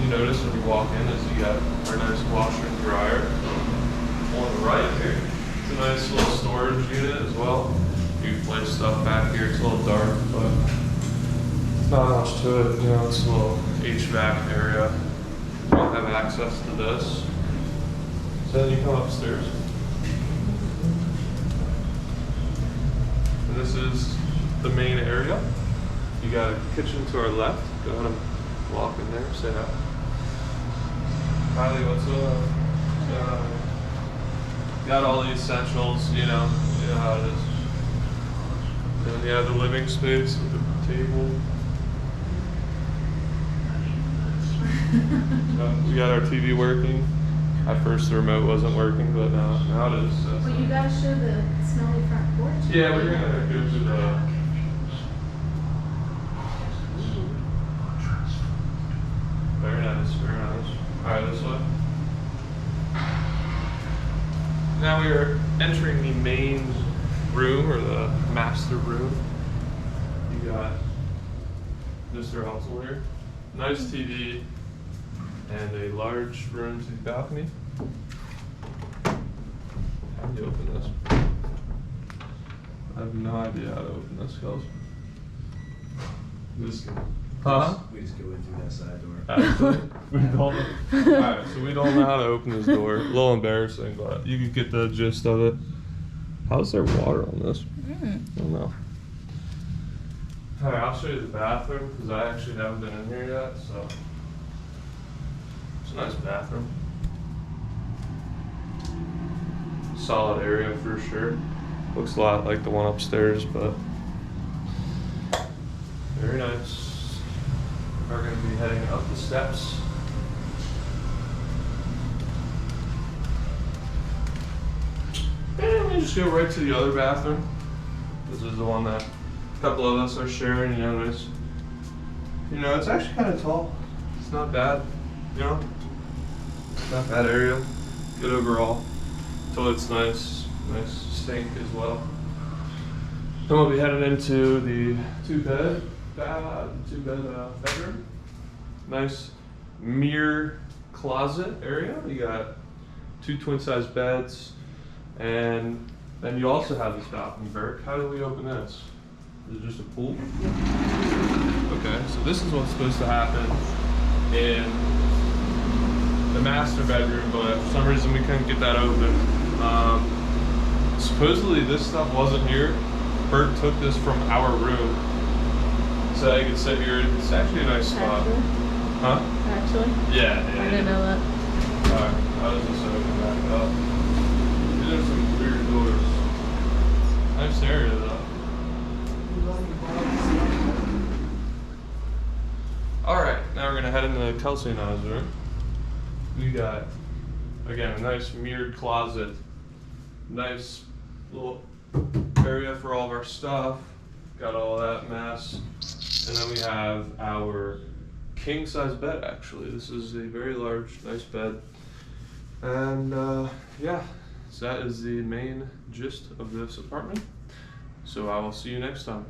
you notice when you walk in is you got our nice washer and dryer. On the right here, it's a nice little storage unit as well. You can place stuff back here. It's a little dark, but it's not much to it. You know, it's a little HVAC area. You don't have access to this. So then you come upstairs. And this is the main area. You got a kitchen to our left. Go ahead and walk in there, say hi. Kylie, what's up? Got all the essentials, you know how it is. And yeah, the living space with the table. We got our TV working. At first the remote wasn't working, but now it is. Well, you gotta show the smelly front porch. Yeah, we're gonna go to the. Very nice, very nice. Alright, this way. Now we are entering the main room, or the master room. You got Mr. Elsel here. Nice TV and a large room to the balcony. How do you open this? I have no idea how to open this, guys. We just go in through that side door. Actually, we don't know. Alright, so we don't know how to open this door. A little embarrassing, but you can get the gist of it. How's there water on this? I don't know. Alright, I'll show you the bathroom because I actually haven't been in here yet, so. It's a nice bathroom. Solid area for sure. Looks a lot like the one upstairs, but very nice. We're going to be heading up the steps. And we just go right to the other bathroom. This is the one that a couple of us are sharing, you know, nice. You know, it's actually kind of tall. It's not bad, you know. Not bad area. Good overall. Toilet's nice. Nice sink as well. Then we'll be heading into the two-bed bedroom. Nice mirror closet area. You got 2 twin-size beds, and then you also have this balcony. Burke, how do we open this? Is it just a pool? Okay, so this is what's supposed to happen in the master bedroom, but for some reason we couldn't get that open. Supposedly this stuff wasn't here. Bert took this from our room. So I could sit here. It's actually a nice spot. Actually? Huh? Actually? Yeah. I didn't know that. Alright, how does this open back up? These are some weird doors. Nice area though. Alright, now we're gonna head into Kelsey and I's room. We got, again, a nice mirrored closet. Nice little area for all of our stuff. Got all that mess. And then we have our king size bed actually. This is a very large, nice bed. And yeah, so that is the main gist of this apartment. So I will see you next time.